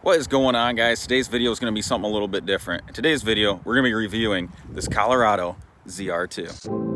What is going on, guys? Today's video is going to be something a little bit different. In today's video, we're going to be reviewing this Colorado ZR2.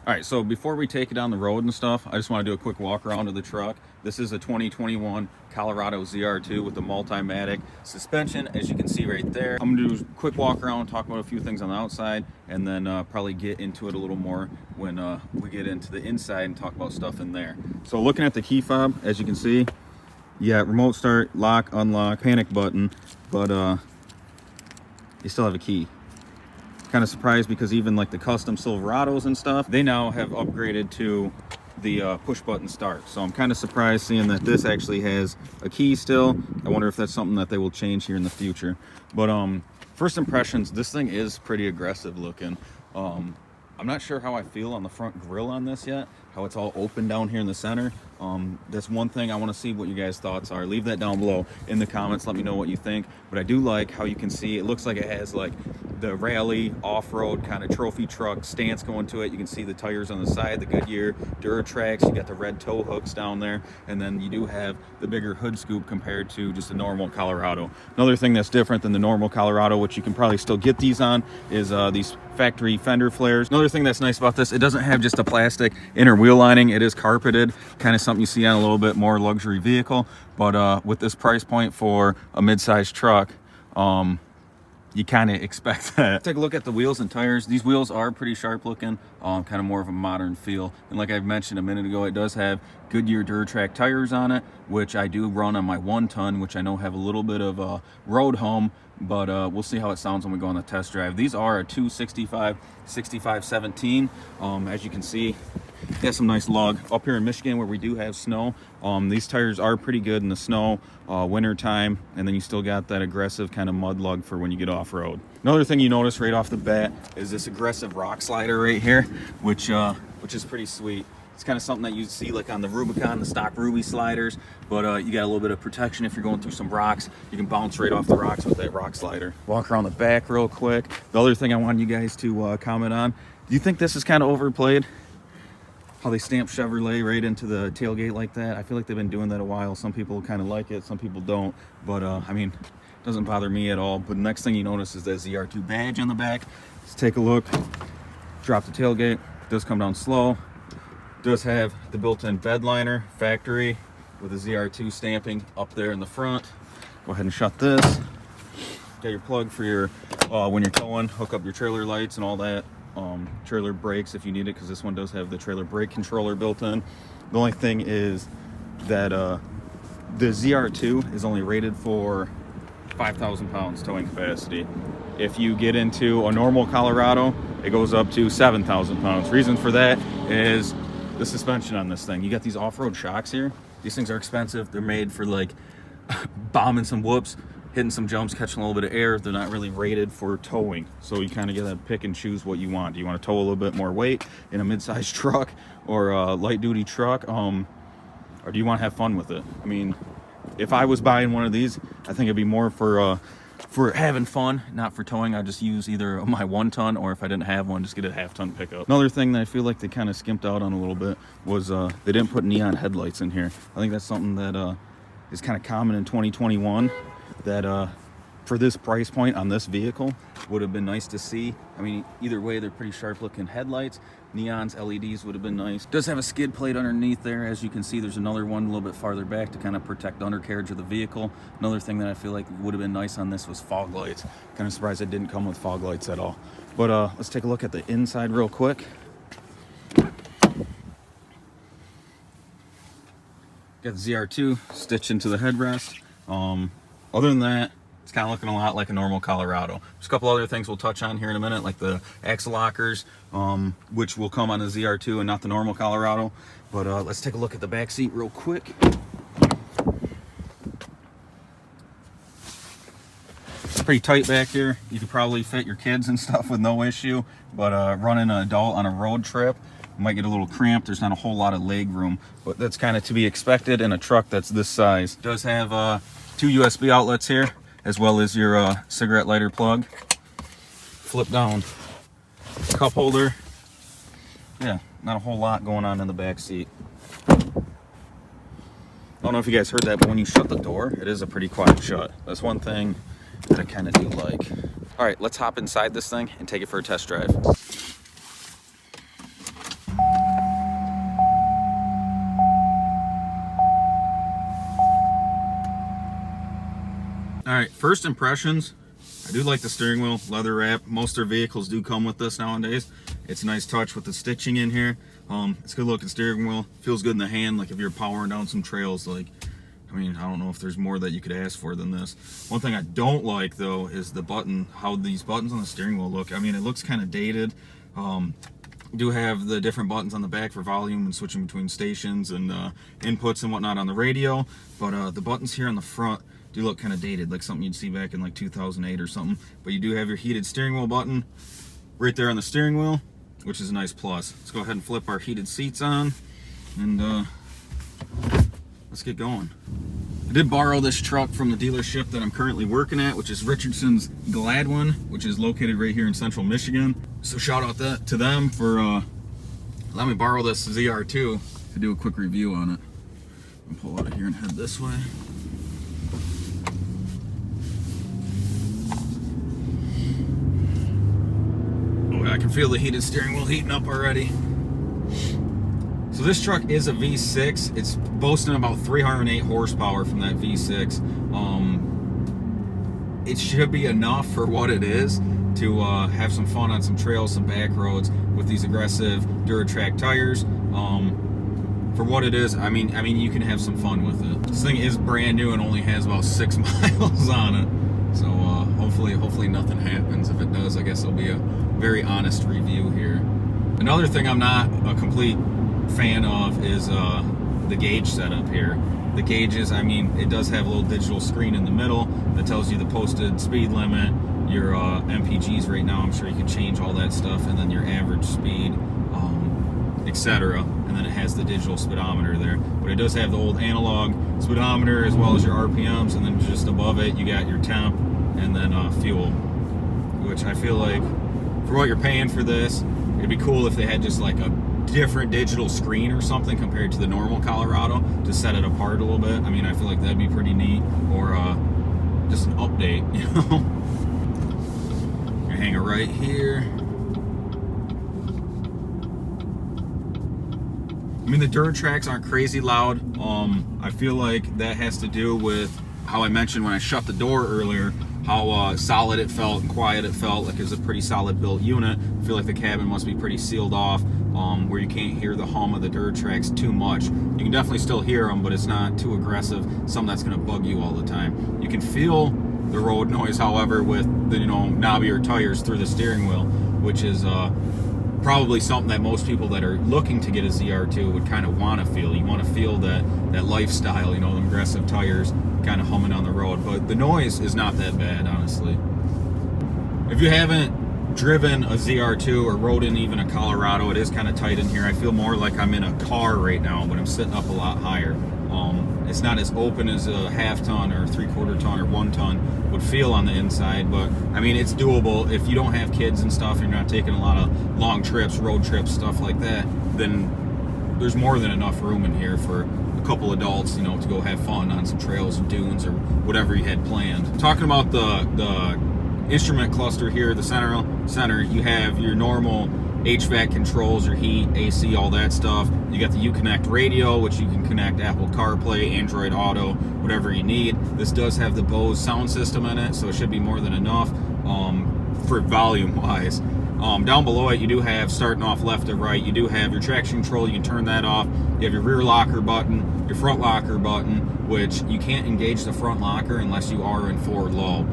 All right, so before we take it down the road and stuff, I just want to do a quick walk around of the truck. This is a 2021 Colorado ZR2 with the Multimatic suspension, as you can see right there. I'm going to do a quick walk around, talk about a few things on the outside, and then probably get into it a little more when we get into the inside and talk about stuff in there. So looking at the key fob, as you can see, yeah, remote start, lock, unlock, panic button, but you still have a key. Kind of surprised because even like the custom Silverados and stuff, they now have upgraded to the push button start. So I'm kind of surprised seeing that this actually has a key still. I wonder if that's something that they will change here in the future. But first impressions, this thing is pretty aggressive looking. I'm not sure how I feel on the front grille on this yet, how it's all open down here in the center. That's one thing I want to see what you guys' thoughts are. Leave that down below in the comments. Let me know what you think. But I do like how you can see it looks like it has like the rally off-road kind of trophy truck stance going to it. You can see the tires on the side, the Goodyear Duratrax. You got the red tow hooks down there, and then you do have the bigger hood scoop compared to just a normal Colorado. Another thing that's different than the normal Colorado, which you can probably still get these on, is these factory fender flares. Another thing that's nice about this, it doesn't have just a plastic inner wheel lining. It is carpeted, kind of something you see on a little bit more luxury vehicle. But with this price point for a mid-sized truck, you kind of expect that. Take a look at the wheels and tires. These wheels are pretty sharp looking, kind of more of a modern feel. And like I mentioned a minute ago, it does have Goodyear Duratrax tires on it, which I do run on my 1-ton, which I know have a little bit of road home, but we'll see how it sounds when we go on the test drive. These are a 265 6517. As you can see, got some nice lug up here in Michigan where we do have snow. These tires are pretty good in the snow, winter time, and then you still got that aggressive kind of mud lug for when you get off-road. Another thing you notice right off the bat is this aggressive rock slider right here, which is pretty sweet. It's kind of something that you see like on the Rubicon, the stock Ruby sliders, but you got a little bit of protection if you're going through some rocks. You can bounce right off the rocks with that rock slider. Walk around the back real quick. The other thing I wanted you guys to comment on, do you think this is kind of overplayed? How they stamp Chevrolet right into the tailgate like that. I feel like they've been doing that a while. Some people kind of like it, some people don't, but I mean, it doesn't bother me at all. But the next thing you notice is that ZR2 badge on the back. Let's take a look. Drop the tailgate. It does come down slow. Does have the built-in bed liner, factory, with the ZR2 stamping up there in the front. Go ahead and shut this. Got your plug for your when you're towing, hook up your trailer lights and all that. Trailer brakes if you need it, because this one does have the trailer brake controller built in. The only thing is that the ZR2 is only rated for 5,000 pounds towing capacity. If you get into a normal Colorado, it goes up to 7,000 pounds. Reason for that is the suspension on this thing. You got these off-road shocks here. These things are expensive. They're made for like bombing some whoops, hitting some jumps, catching a little bit of air. They're not really rated for towing. So you kind of gotta pick and choose what you want. Do you want to tow a little bit more weight in a mid-sized truck or a light-duty truck? Or do you want to have fun with it? I mean, if I was buying one of these, I think it'd be more for having fun, not for towing. I'd just use either my 1-ton, or if I didn't have one, just get a half-ton pickup. Another thing that I feel like they kind of skimped out on a little bit was they didn't put neon headlights in here. I think that's something that is kind of common in 2021 that for this price point on this vehicle would have been nice to see. I mean, either way, they're pretty sharp looking headlights. Neons, LEDs would have been nice. Does have a skid plate underneath there. As you can see, there's another one a little bit farther back to kind of protect the undercarriage of the vehicle. Another thing that I feel like would have been nice on this was fog lights. Kind of surprised it didn't come with fog lights at all. But let's take a look at the inside real quick. Got the ZR2 stitched into the headrest. Other than that, It's kind of looking a lot like a normal Colorado. There's a couple other things we'll touch on here in a minute, like the axle lockers, which will come on the ZR2 and not the normal Colorado. But let's take a look at the back seat real quick. It's pretty tight back here. You could probably fit your kids and stuff with no issue, but running an adult on a road trip, you might get a little cramped. There's not a whole lot of leg room, but that's kind of to be expected in a truck that's this size. It does have 2 USB outlets here, as well as your cigarette lighter plug. Flip down cup holder. Yeah, not a whole lot going on in the back seat. I don't know if you guys heard that, but when you shut the door, it is a pretty quiet shut. That's one thing that I kind of do like. All right, let's hop inside this thing and take it for a test drive. All right, first impressions. I do like the steering wheel, leather wrap. Most of their vehicles do come with this nowadays. It's a nice touch with the stitching in here. It's a good looking steering wheel. Feels good in the hand, like if you're powering down some trails. Like, I mean, I don't know if there's more that you could ask for than this. One thing I don't like though is the button, how these buttons on the steering wheel look. I mean, it looks kind of dated. Do have the different buttons on the back for volume and switching between stations and inputs and whatnot on the radio, but the buttons here on the front do look kind of dated, like something you'd see back in like 2008 or something. But you do have your heated steering wheel button right there on the steering wheel, which is a nice plus. Let's go ahead and flip our heated seats on and let's get going. I did borrow this truck from the dealership that I'm currently working at, which is Richardson's Gladwin, which is located right here in central Michigan. So shout out to them for letting me borrow this ZR2 to do a quick review on it. I'll pull out of here and head this way. Oh, I can feel the heated steering wheel heating up already. So this truck is a V6. It's boasting about 308 horsepower from that V6. It should be enough for what it is to have some fun on some trails, some back roads with these aggressive Duratrack tires. For what it is, I mean, you can have some fun with it. This thing is brand new and only has about 6 miles on it. So hopefully nothing happens. If it does, I guess it'll be a very honest review here. Another thing I'm not a complete fan of is the gauge setup here. The gauges, I mean, it does have a little digital screen in the middle that tells you the posted speed limit, your MPGs right now. I'm sure you can change all that stuff, and then your average speed, etc. And then it has the digital speedometer there. But it does have the old analog speedometer as well as your RPMs, and then just above it you got your temp and then fuel, which I feel like for what you're paying for this, it'd be cool if they had just like a different digital screen or something compared to the normal Colorado to set it apart a little bit. I mean, I feel like that'd be pretty neat, or just an update, you know. Gonna hang it right here. I mean, the Duratracks aren't crazy loud. I feel like that has to do with how I mentioned when I shut the door earlier, how solid it felt and quiet it felt. Like it's a pretty solid built unit. I feel like the cabin must be pretty sealed off, where you can't hear the hum of the Duratracks too much. You can definitely still hear them, but it's not too aggressive, something that's going to bug you all the time. You can feel the road noise, however, with the knobbier tires through the steering wheel, which is probably something that most people that are looking to get a ZR2 would kind of want to feel. You want to feel that lifestyle, the aggressive tires kind of humming on the road. But the noise is not that bad, honestly. If you haven't driven a ZR2 or rode in even a Colorado, it is kind of tight in here. I feel more like I'm in a car right now, but I'm sitting up a lot higher. It's not as open as a half-ton or 3/4 ton or 1 ton would feel on the inside, but I mean, it's doable. If you don't have kids and stuff, you're not taking a lot of long trips, road trips, stuff like that, then there's more than enough room in here for a couple adults, to go have fun on some trails and dunes or whatever you had planned. Talking about the instrument cluster here, the center, you have your normal HVAC controls, your heat, AC, all that stuff. You got the Uconnect radio, which you can connect Apple CarPlay, Android Auto, whatever you need. This does have the Bose sound system in it, so it should be more than enough for volume wise. Down below it, you do have, starting off left to right, you do have your traction control. You can turn that off. You have your rear locker button, your front locker button, which you can't engage the front locker unless you are in 4 low.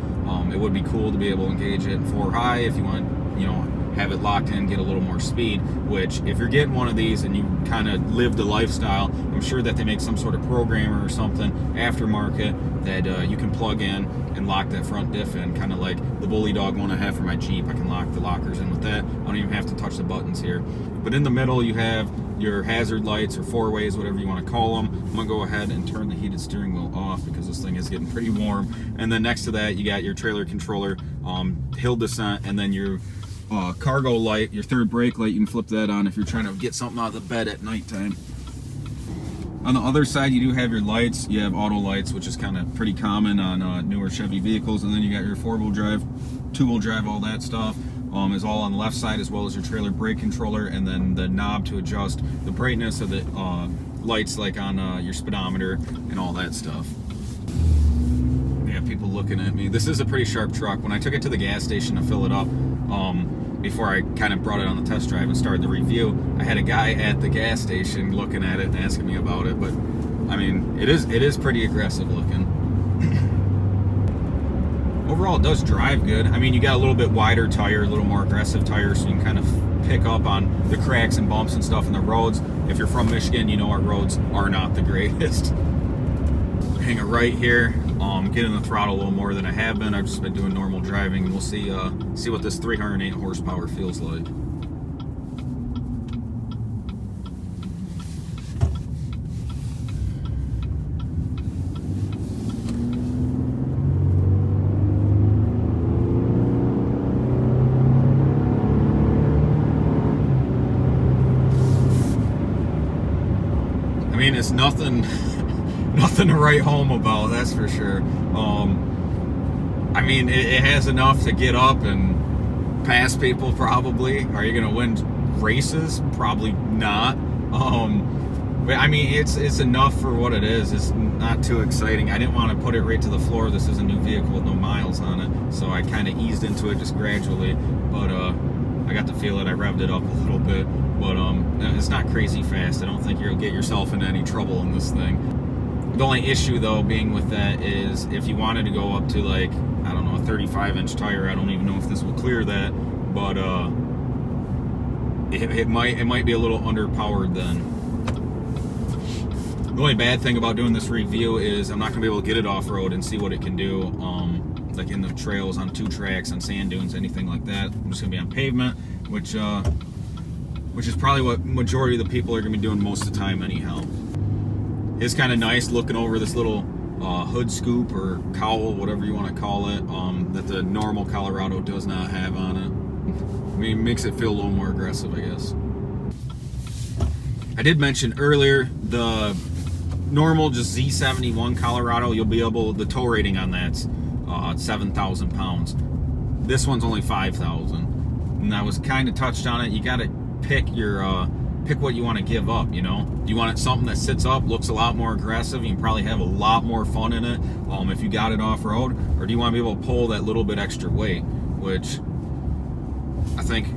It would be cool to be able to engage it in 4 high if you want, you know, have it locked in, get a little more speed, which if you're getting one of these and you kind of live the lifestyle, I'm sure that they make some sort of programmer or something aftermarket that you can plug in and lock that front diff in, kind of like the Bully Dog one I have for my Jeep. I can lock the lockers in with that. I don't even have to touch the buttons here. But in the middle you have your hazard lights, or 4-ways, whatever you want to call them. I'm gonna go ahead and turn the heated steering wheel off because this thing is getting pretty warm. And then next to that you got your trailer controller, hill descent, and then your cargo light, your third brake light. You can flip that on if you're trying to get something out of the bed at nighttime. On the other side, you do have your lights. You have auto lights, which is kind of pretty common on newer Chevy vehicles. And then you got your 4-wheel drive, 2-wheel drive, all that stuff is all on the left side, as well as your trailer brake controller, and then the knob to adjust the brightness of the lights, like on your speedometer and all that stuff. Yeah, people looking at me. This is a pretty sharp truck. When I took it to the gas station to fill it up, before I kind of brought it on the test drive and started the review, I had a guy at the gas station looking at it and asking me about it. But I mean, it is pretty aggressive looking. Overall, it does drive good. I mean, you got a little bit wider tire, a little more aggressive tire, so you can kind of pick up on the cracks and bumps and stuff in the roads. If you're from Michigan, you know our roads are not the greatest. Hang it right here. Getting the throttle a little more than I have been. I've just been doing normal driving, and we'll see what this 308 horsepower feels like. I mean, it's nothing to write home about, that's for sure. I mean, it has enough to get up and pass people, probably. Are you gonna win races? Probably not. But I mean, it's enough for what it is. It's not too exciting. I didn't want to put it right to the floor. This is a new vehicle with no miles on it, so I kind of eased into it just gradually. But I got to feel it. I revved it up a little bit, but it's not crazy fast. I don't think you'll get yourself into any trouble in this thing. The only issue, though, being with that is if you wanted to go up to, like, I don't know, a 35-inch tire. I don't even know if this will clear that, but it might be a little underpowered then. The only bad thing about doing this review is I'm not gonna be able to get it off-road and see what it can do, like in the trails, on 2 tracks, on sand dunes, anything like that. I'm just gonna be on pavement, which is probably what majority of the people are gonna be doing most of the time anyhow. It's kind of nice looking over this little hood scoop or cowl, whatever you want to call it, that the normal Colorado does not have on it. I mean, it makes it feel a little more aggressive, I guess. I did mention earlier the normal just Z71 Colorado, you'll be able, the tow rating on that's 7,000 pounds. This one's only 5,000. And I was kind of touched on it. You got to pick your pick what you want to give up, you know. Do you want it something that sits up, looks a lot more aggressive, you can probably have a lot more fun in it if you got it off-road, or do you want to be able to pull that little bit extra weight, which I think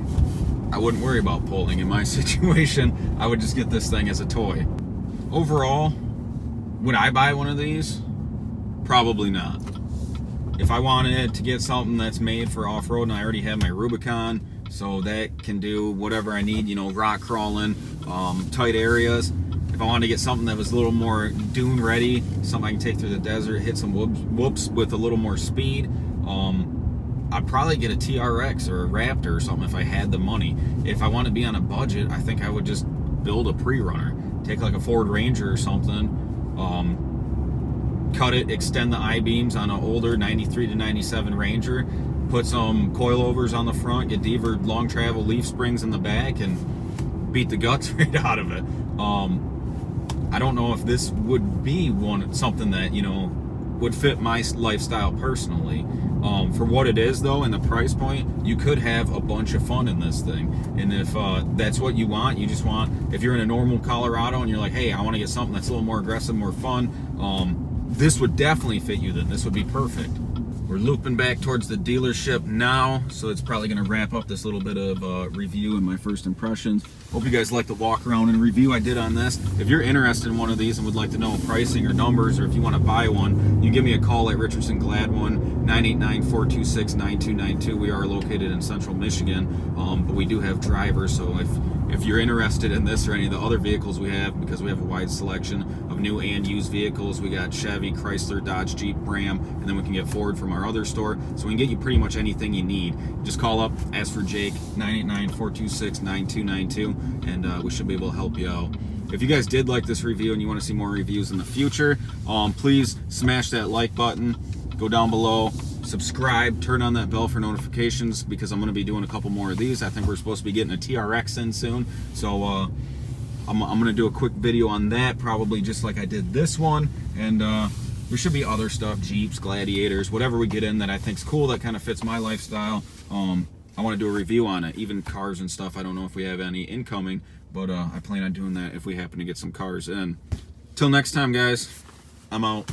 I wouldn't worry about pulling in my situation. I would just get this thing as a toy. Overall, would I buy one of these? Probably not. If I wanted to get something that's made for off-road, and I already have my Rubicon, so that can do whatever I need, you know, rock crawling, tight areas. If I wanted to get something that was a little more dune ready, something I can take through the desert, hit some whoops with a little more speed, I'd probably get a TRX or a Raptor or something if I had the money. If I want to be on a budget, I think I would just build a pre-runner. Take like a Ford Ranger or something, cut it, extend the I-beams on an older 93 to 97 Ranger, put some coilovers on the front, get Deaver long travel leaf springs in the back, and beat the guts right out of it. I don't know if this would be something that, you know, would fit my lifestyle personally. For what it is, though, and the price point, you could have a bunch of fun in this thing. And if that's what you want, you just want, if you're in a normal Colorado and you're like, hey, I want to get something that's a little more aggressive, more fun, this would definitely fit you then. This would be perfect. We're looping back towards the dealership now, so it's probably going to wrap up this little bit of review and my first impressions. Hope you guys like the walk around and review I did on this. If you're interested in one of these and would like to know pricing or numbers, or if you want to buy one, you can give me a call at Richardson Gladwin, 989-426-9292. We are located in Central Michigan, but we do have drivers, so if you're interested in this or any of the other vehicles we have, because we have a wide selection of new and used vehicles. We got Chevy, Chrysler, Dodge, Jeep, Ram, and then we can get Ford from our other store. So we can get you pretty much anything you need. Just call up, ask for Jake, 989-426-9292, and we should be able to help you out. If you guys did like this review and you want to see more reviews in the future, please smash that like button, go down below, subscribe, turn on that bell for notifications, because I'm going to be doing a couple more of these. I think we're supposed to be getting a TRX in soon, so I'm going to do a quick video on that, probably just like I did this one, and there should be other stuff, Jeeps, Gladiators, whatever we get in that I think's cool, that kind of fits my lifestyle. I want to do a review on it, even cars and stuff. I don't know if we have any incoming, but I plan on doing that if we happen to get some cars in. Till next time, guys, I'm out.